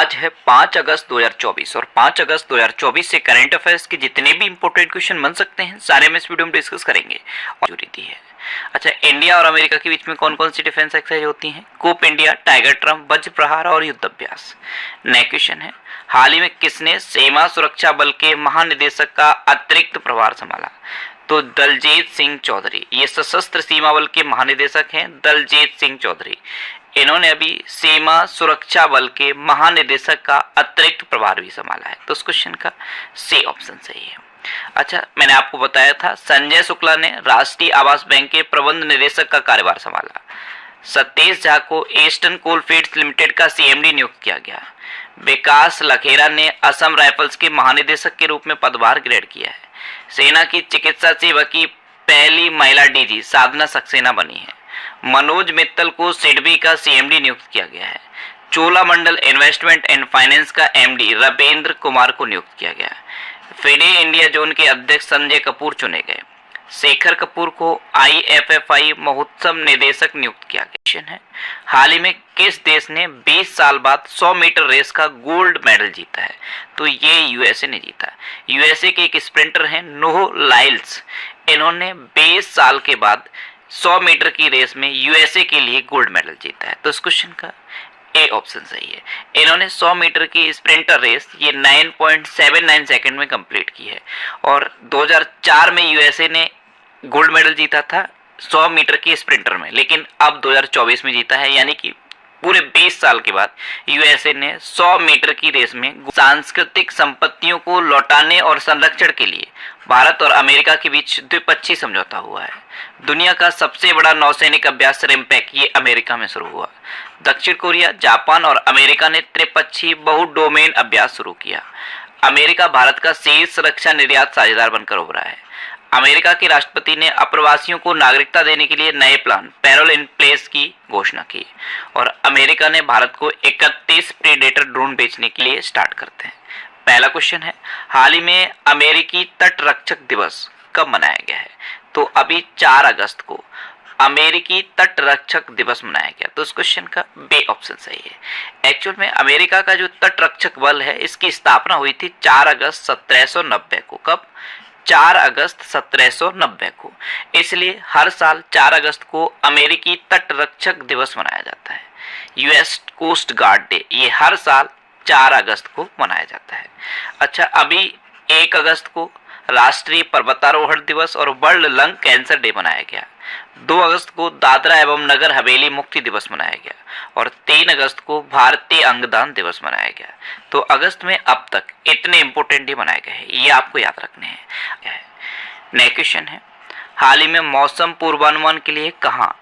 आज है 5 अगस्त 2024 और 5 अगस्त 2024 से करंट अफेयर्स के जितने भी इंपॉर्टेंट क्वेश्चन बन सकते हैं सारे हम इस वीडियो में डिस्कस करेंगे। और रीति है, अच्छा, इंडिया और अमेरिका के बीच में कौन कौन सी डिफेंस एक्सरसाइज होती हैं? कूप इंडिया, टाइगर ट्रम्प, वज्र प्रहार और युद्ध अभ्यास। नेक्स्ट क्वेश्चन है, हाल ही में किसने सीमा सुरक्षा बल के महानिदेशक का अतिरिक्त प्रभार संभाला? तो दलजीत सिंह चौधरी, ये सशस्त्र सीमा बल के महानिदेशक हैं दलजीत सिंह चौधरी। इन्होंने अभी सीमा सुरक्षा बल के महानिदेशक का अतिरिक्त प्रभार भी संभाला है। तो इस क्वेश्चन का सी ऑप्शन सही है। अच्छा, मैंने आपको बताया था संजय शुक्ला ने राष्ट्रीय आवास बैंक के प्रबंध निदेशक का कार्यभार संभाला। सतीश झा को ईस्टर्न कोलफील्ड्स लिमिटेड का सीएमडी नियुक्त किया गया। विकास लखेरा ने असम राइफल्स के महानिदेशक के रूप में पदभार ग्रहण किया है। सेना की चिकित्सा सेवा की पहली महिला डीजी साधना सक्सेना बनी है। मनोज मित्तल को सिडबी का सीएमडी नियुक्त किया गया है। चोलामंडल इन्वेस्टमेंट एंड फाइनेंस का एमडी रविंद्र कुमार को नियुक्त किया गया। फिडे इंडिया जोन के अध्यक्ष संजय कपूर चुने गए। शेखर कपूर को आईएफएफआई महोत्सव निदेशक नियुक्त किया गया है। हाल ही में किस देश ने 20 साल बाद 100 मीटर रेस का गोल्ड मेडल जीता है? तो ये यूएसए ने जीता। यूएसए के एक स्प्रिंटर हैं नोह लाइल्स। इन्होंने 20 साल के बाद 100 मीटर की रेस में यूएसए के लिए गोल्ड मेडल जीता है। तो इस क्वेश्चन का ए ऑप्शन सही है। इन्होंने 100 मीटर की स्प्रिंटर रेस ये 9.79 सेकंड में कंप्लीट की है और 2004 में यूएसए ने गोल्ड मेडल जीता था 100 मीटर की स्प्रिंटर में, लेकिन अब 2024 में जीता है, यानी कि पूरे 20 साल के बाद यूएसए ने 100 मीटर की रेस में सांस्कृतिक संपत्तियों को लौटाने और संरक्षण के लिए भारत और अमेरिका के बीच द्विपक्षीय समझौता हुआ है। दुनिया का सबसे बड़ा नौसैनिक अभ्यास रिम्पैक ये अमेरिका में शुरू हुआ। दक्षिण कोरिया, जापान और अमेरिका ने त्रिपक्षीय बहुडोमेन अभ्यास शुरू किया। अमेरिका भारत का शीर्ष रक्षा निर्यात साझेदार बनकर उभरा है। अमेरिका के राष्ट्रपति ने अप्रवासियों को नागरिकता देने के लिए नए प्लान पैरोल इन प्लेस की घोषणा की और अमेरिका ने भारत को 31 प्रीडेटर ड्रोन बेचने के लिए स्टार्ट करते हैं। पहला क्वेश्चन है, हाल ही में अमेरिकी तट रक्षक दिवस कब मनाया गया है? तो अभी 4 अगस्त को अमेरिकी तट रक्षक दिवस मनाया गया। तो इस क्वेश्चन का बी ऑप्शन सही है। एक्चुअल में अमेरिका का जो तट रक्षक बल है इसकी स्थापना हुई थी 4 अगस्त 1790 को। कब? 4 अगस्त 1790 को। इसलिए हर साल 4 अगस्त को अमेरिकी तट रक्षक दिवस मनाया जाता है। यूएस कोस्ट गार्ड डे ये हर साल 4 अगस्त को मनाया जाता है। अच्छा, अभी 1 अगस्त को राष्ट्रीय पर्वतारोहण दिवस और वर्ल्ड लंग कैंसर डे मनाया गया। 2 अगस्त को दादरा एवं नगर हवेली मुक्ति दिवस मनाया गया और 3 अगस्त को भारतीय अंगदान दिवस मनाया गया। तो अगस्त में अब तक इतने इंपोर्टेंट डे मनाए गए हैं, ये आपको याद रखने हैं। नेक्स्ट क्वेश्चन है, हाल ही में मौसम पूर्वानुमान के लिए कहाँ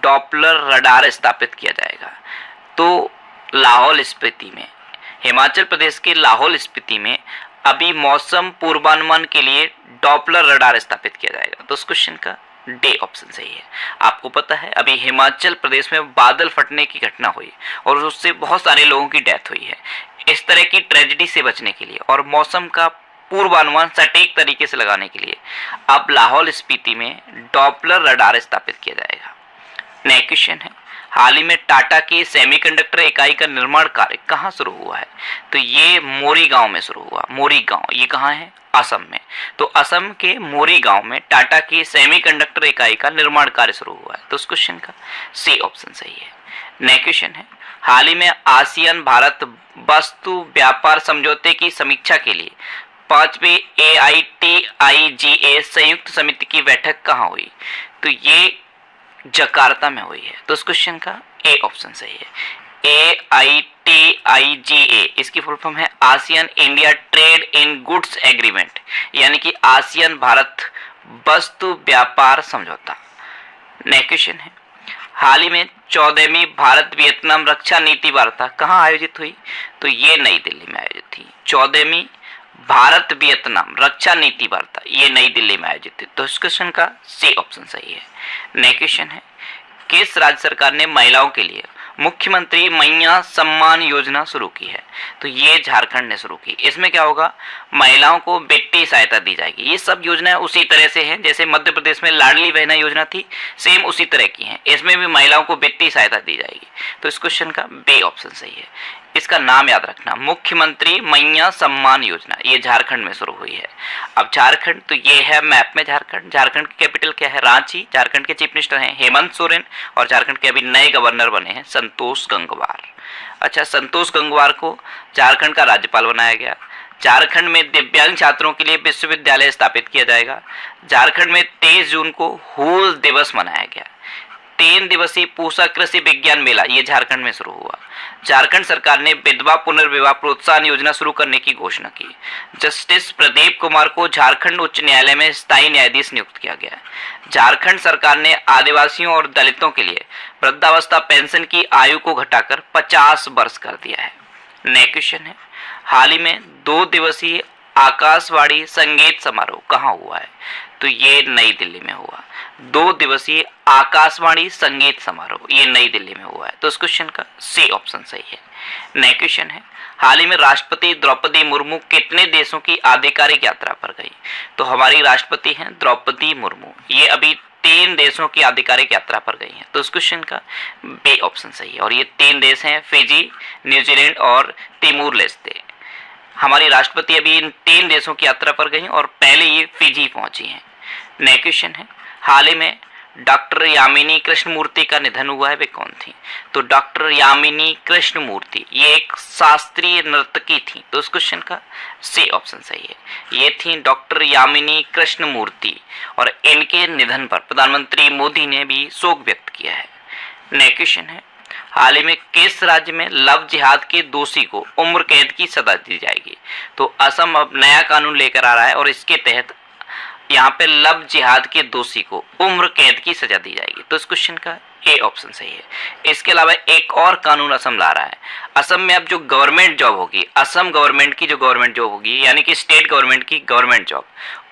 डॉपलर रडार स्थापित किया जाएगा? तो लाहौल स्पीति में, हिमाचल प्रदेश के लाहौल स्पीति में अभी मौसम पूर्वानुमान के लिए डॉपलर रडार स्थापित किया जाएगा। तो इस क्वेश्चन का डी ऑप्शन सही है। आपको पता है अभी हिमाचल प्रदेश में बादल फटने की घटना हुई और उससे बहुत सारे लोगों की डेथ हुई है। इस तरह की ट्रेजेडी से बचने के लिए और मौसम का पूर्वानुमान सटीक तरीके से लगाने के लिए अब लाहौल स्पीति में डॉपलर रडार स्थापित किया जाएगा। नेक्स्ट क्वेश्चन है, हाल ही में टाटा की सेमीकंडक्टर इकाई का निर्माण कार्य कहाँ शुरू हुआ है? तो ये मोरी गांव में शुरू हुआ। मोरी गांव ये कहाँ है? असम में। तो असम के मोरी गांव में टाटा की सेमीकंडक्टर इकाई का निर्माण कार्य शुरू हुआ है। तो उस क्वेश्चन का सी ऑप्शन सही है। नेक्स्ट क्वेश्चन है, हाल ही में आसियान भारत वस्तु व्यापार समझौते की समीक्षा के लिए 5वीं AITIGA संयुक्त समिति की बैठक कहाँ हुई? तो ये जकार्ता में हुई है। तो इस क्वेश्चन का ए ऑप्शन सही है। AITIGA इसकी फुल फॉर्म है ASEAN India trade in goods agreement, यानी कि आसियान भारत वस्तु व्यापार समझौता। नेक्स्ट क्वेश्चन है, हाल ही में 14वीं भारत वियतनाम रक्षा नीति वार्ता कहाँ आयोजित हुई? तो ये नई दिल्ली में आयोजित थी। 14वीं भारत वियतनाम रक्षा नीति वार्ता ये नई दिल्ली में आयोजित थी। तो इस क्वेश्चन का सी ऑप्शन सही है। नेक्स्ट क्वेश्चन है, किस राज्य सरकार ने महिलाओं के लिए मुख्यमंत्री मैया सम्मान योजना शुरू की है? तो ये झारखंड ने शुरू की। इसमें क्या होगा, महिलाओं को वित्तीय सहायता दी जाएगी। ये सब योजनाएं उसी तरह से हैं जैसे मध्य प्रदेश में लाडली बहना योजना थी, सेम उसी तरह की हैं। इसमें भी महिलाओं को वित्तीय सहायता दी जाएगी। तो इस क्वेश्चन का बी ऑप्शन सही है। इसका नाम याद रखना, मुख्यमंत्री मैया सम्मान योजना, ये झारखंड में शुरू हुई है। अब झारखंड तो ये है मैप में झारखंड। झारखंड की कैपिटल क्या है? रांची। झारखंड के चीफ मिनिस्टर हैं हेमंत सोरेन और झारखंड के अभी नए गवर्नर बने हैं संतोष गंगवार। अच्छा, संतोष गंगवार को झारखंड का राज्यपाल बनाया गया। झारखंड में दिव्यांग छात्रों के लिए विश्वविद्यालय स्थापित किया जाएगा। झारखंड में 23 जून को हूल दिवस मनाया गया। 3 दिवसीय पूसा कृषि विज्ञान मेला ये झारखंड में शुरू हुआ। झारखंड सरकार ने विधवा पुनर्विवाह प्रोत्साहन योजना शुरू करने की घोषणा की। जस्टिस प्रदीप कुमार को झारखंड उच्च न्यायालय में स्थायी न्यायाधीश नियुक्त किया गया। झारखंड सरकार ने आदिवासियों और दलितों के लिए वृद्धावस्था पेंशन की आयु को घटाकर 50 वर्ष कर दिया है। नेक्स्ट क्वेश्चन है, हाल ही में 2 दिवसीय आकाशवाणी संगीत समारोह कहाँ हुआ है? तो ये नई दिल्ली में हुआ। 2 दिवसीय आकाशवाणी संगीत समारोह ये नई दिल्ली में हुआ है। तो इस क्वेश्चन का सी ऑप्शन सही है। नेक्स्ट क्वेश्चन है, हाल ही में राष्ट्रपति द्रौपदी मुर्मू कितने देशों की आधिकारिक यात्रा पर गई? तो हमारी राष्ट्रपति हैं द्रौपदी मुर्मू, ये अभी 3 देशों की आधिकारिक यात्रा पर गई हैं। तो इस क्वेश्चन का बी ऑप्शन सही है और ये 3 देश हैं फिजी, न्यूजीलैंड और तिमोर लेस्ते। हमारी राष्ट्रपति अभी इन 3 देशों की यात्रा पर गई और पहले ये फिजी पहुंची हैं। नेक्स्ट क्वेश्चन है, हाल ही में डॉक्टर यामिनी कृष्णमूर्ति का निधन हुआ है, वे कौन थी? तो डॉक्टर यामिनी कृष्णमूर्ति ये एक शास्त्रीय नर्तकी थी। तो इस क्वेश्चन का सी ऑप्शन सही है, ये थी डॉक्टर यामिनी कृष्णमूर्ति और इनके निधन पर प्रधानमंत्री मोदी ने भी शोक व्यक्त किया है। नेक्स्ट क्वेश्चन है, हाल ही में किस राज्य में लव जिहाद के दोषी को उम्र कैद की सजा दी जाएगी? तो असम अब नया कानून लेकर आ रहा है और इसके तहत यहाँ पे लव जिहाद के दोषी को उम्र कैद की सजा दी जाएगी। तो इस क्वेश्चन का ए ऑप्शन सही है। इसके अलावा एक और कानून असम ला रहा है। असम में अब जो गवर्नमेंट जॉब होगी, असम गवर्नमेंट की जो गवर्नमेंट जॉब होगी यानी कि स्टेट गवर्नमेंट की गवर्नमेंट जॉब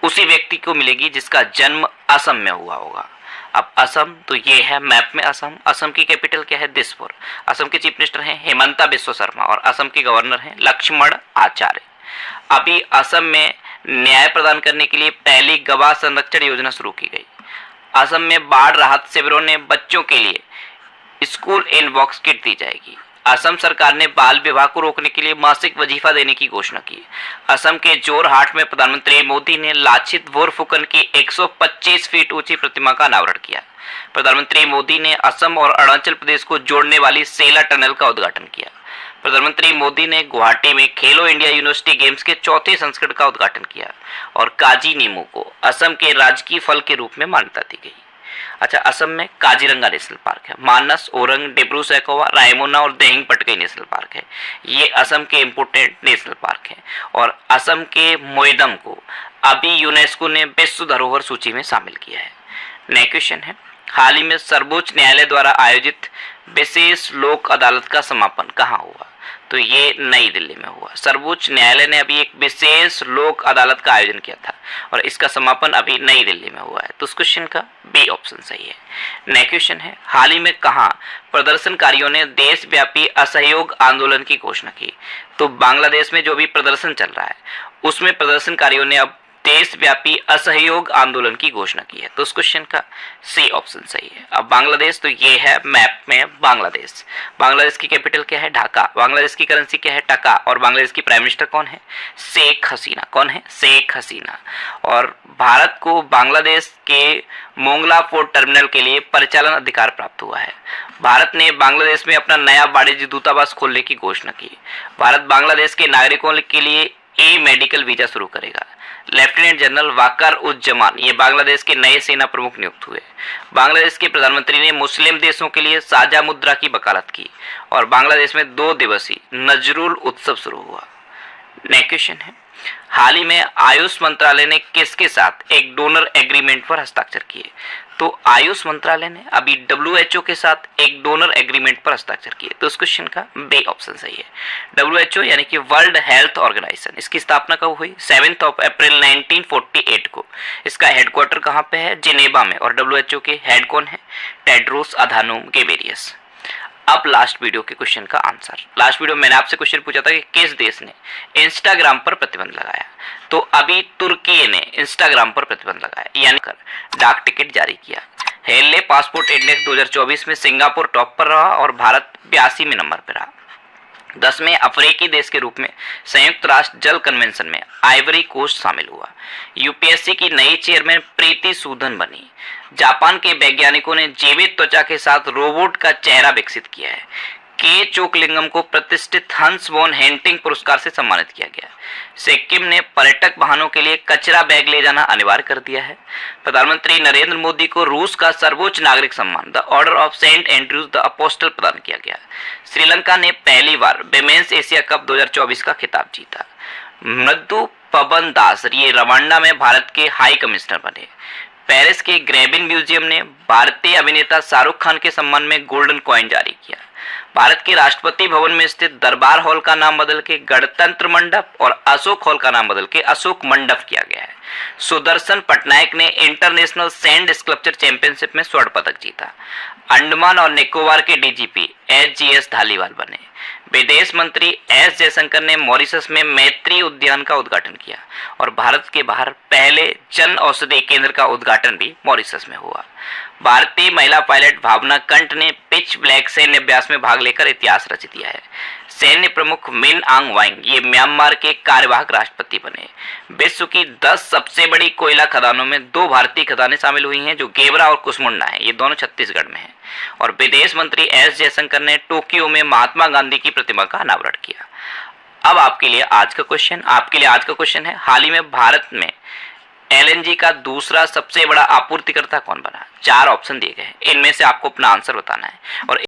उसी व्यक्ति को मिलेगी जिसका जन्म असम में हुआ होगा। अब असम तो ये है मैप में असम। असम की कैपिटल क्या है? दिसपुर। असम के चीफ मिनिस्टर हैं हेमंता बिस्वा शर्मा और असम के गवर्नर हैं लक्ष्मण आचार्य। अभी असम में न्याय प्रदान करने के लिए पहली गवाह संरक्षण योजना शुरू की गई। असम में बाढ़ राहत शिविरों ने बच्चों के लिए स्कूल इन बॉक्स किट दी जाएगी। असम सरकार ने बाल विवाह को रोकने के लिए मासिक वजीफा देने की घोषणा की। असम के जोरहाट में प्रधानमंत्री मोदी ने लाचित बोरफुकन की 125 फीट ऊंची प्रतिमा का अनावरण किया। प्रधानमंत्री मोदी ने असम और अरुणाचल प्रदेश को जोड़ने वाली सेला टनल का उद्घाटन किया। प्रधानमंत्री मोदी ने गुवाहाटी में खेलो इंडिया यूनिवर्सिटी गेम्स के 4थे संस्करण का उद्घाटन किया और काजी नींबू को असम के राजकीय फल के रूप में मान्यता दी गई। अच्छा, असम में काजीरंगा नेशनल पार्क है, मानस, ओरंग, डिब्रू सैखोवा, रायमोना और देहिंग पटकाई नेशनल पार्क है। ये असम के इम्पोर्टेंट नेशनल पार्क हैं और असम के मोइदम को अभी यूनेस्को ने विश्व धरोहर सूची में शामिल किया है। नेक्स्ट क्वेश्चन है, हाल ही में सर्वोच्च न्यायालय द्वारा आयोजित विशेष लोक अदालत का समापन कहाँ हुआ? तो ये नई दिल्ली में हुआ। सर्वोच्च न्यायालय ने अभी एक विशेष लोक अदालत का आयोजन किया था और इसका समापन अभी नई दिल्ली में हुआ है। तो उस क्वेश्चन का बी ऑप्शन सही है। नेक्स्ट क्वेश्चन है, हाल ही में कहाँ प्रदर्शनकारियों ने देशव्यापी असहयोग आंदोलन की घोषणा की? तो बांग्लादेश में जो भी प्रदर्शन चल रहा है उसमें प्रदर्शनकारियों ने अब देशव्यापी असहयोग आंदोलन की घोषणा की है। तो उस क्वेश्चन का सी ऑप्शन सही है। अब बांग्लादेश तो ये है मैप में बांग्लादेश। बांग्लादेश की कैपिटल क्या है? ढाका। बांग्लादेश की करेंसी क्या है? टका। और बांग्लादेश की प्राइम मिनिस्टर कौन है? शेख हसीना। कौन है? शेख हसीना। और भारत को बांग्लादेश के मोंगला पोर्ट टर्मिनल के लिए परिचालन अधिकार प्राप्त हुआ है। भारत ने बांग्लादेश में अपना नया वाणिज्य दूतावास खोलने की घोषणा की। भारत बांग्लादेश के नागरिकों के लिए ए मेडिकल वीजा शुरू करेगा। लेफ्टिनेंट जनरल वाकर उज्जमान ये बांग्लादेश के नए सेना प्रमुख नियुक्त हुए। बांग्लादेश के प्रधानमंत्री ने मुस्लिम देशों के लिए साझा मुद्रा की वकालत की और बांग्लादेश में 2 दिवसीय नजरुल उत्सव शुरू हुआ। नेक्स्ट क्वेश्चन है, हाल ही में आयुष मंत्रालय ने किसके साथ एक डोनर एग्रीमेंट पर हस्ताक्षर किए? तो आयुष मंत्रालय ने अभी WHO के साथ एक डोनर एग्रीमेंट पर हस्ताक्षर किए। तो इस क्वेश्चन का बी ऑप्शन सही है। WHO यानी कि वर्ल्ड हेल्थ ऑर्गेनाइजेशन, इसकी स्थापना कब हुई? 7 अप्रैल 1948 को। इसका हेडक्वार्टर कहाँ पे है? जिनेवा में। और WHO के हेड कौन है? Tedros Adhanom Ghebreyesus. अब लास्ट वीडियो के क्वेश्चन का आंसर। लास्ट वीडियो मैंने आपसे क्वेश्चन पूछा था कि किस देश ने इंस्टाग्राम पर प्रतिबंध लगाया? तो अभी तुर्की ने इंस्टाग्राम पर प्रतिबंध लगाया, यानी कर डाक टिकट जारी किया। हेले पासपोर्ट इंडेक्स 2024 में सिंगापुर टॉप पर रहा और भारत 82वें नंबर पर रहा। 10वें अफ्रीकी देश के रूप में संयुक्त राष्ट्र जल कन्वेंशन में आइवरी कोस्ट शामिल हुआ। यूपीएससी की नई चेयरमैन प्रीति सूदन बनी। जापान के वैज्ञानिकों ने जीवित त्वचा के साथ रोबोट का चेहरा विकसित किया है। के चोकलिंगम को प्रतिष्ठित हंस वॉन हेंटिंग पुरस्कार से सम्मानित किया गया। सिक्किम ने पर्यटक वाहनों के लिए कचरा बैग ले जाना अनिवार्य कर दिया है। प्रधानमंत्री नरेंद्र मोदी को रूस का सर्वोच्च नागरिक सम्मान the Order of Saint Andrews the Apostle प्रदान किया गया। श्रीलंका ने पहली बार विमेंस एशिया कप 2024 का खिताब जीता। मृदु पवन दास ये रवांडा में भारत के हाई कमिश्नर बने। पेरिस के ग्रेबिन म्यूजियम ने भारतीय अभिनेता शाहरुख खान के सम्मान में गोल्डन कॉइन जारी किया। भारत के राष्ट्रपति भवन में स्थित दरबार हॉल का नाम बदल के गणतंत्र मंडप और अशोक हॉल का नाम बदल के अशोक मंडप किया गया है। सुदर्शन पटनायक ने इंटरनेशनल सैंड स्कल्पचर चैंपियनशिप में स्वर्ण पदक जीता। अंडमान और निकोबार के डीजीपी SGS धालीवाल बने। विदेश मंत्री S जयशंकर ने मॉरिशस में मैत्री उद्यान का उद्घाटन किया और भारत के बाहर पहले जन औषधि केंद्र का उद्घाटन भी मॉरिशस में हुआ। भारतीय महिला पायलट भावना कंठ ने पिच ब्लैक सैन्य अभ्यास में भाग लेकर इतिहास रच दिया है। सैन्य प्रमुख मिन आंग वाइंग ये म्यांमार के कार्यवाहक राष्ट्रपति बने। विश्व की 10 सबसे बड़ी कोयला खदानों में 2 भारतीय खदानें शामिल हुई हैं जो गेवरा और कुसमुंडा हैं। ये दोनों छत्तीसगढ़ में हैं। और विदेश मंत्री S जयशंकर ने टोक्यो में महात्मा गांधी की प्रतिमा का अनावरण किया। अब आपके लिए आज का क्वेश्चन है, हाल ही में भारत में LNG का दूसरा सबसे बड़ा आपूर्तिकर्ता कौन बना? 4 ऑप्शन दिए गए हैं, इनमें से आपको अपना आंसर बताना है और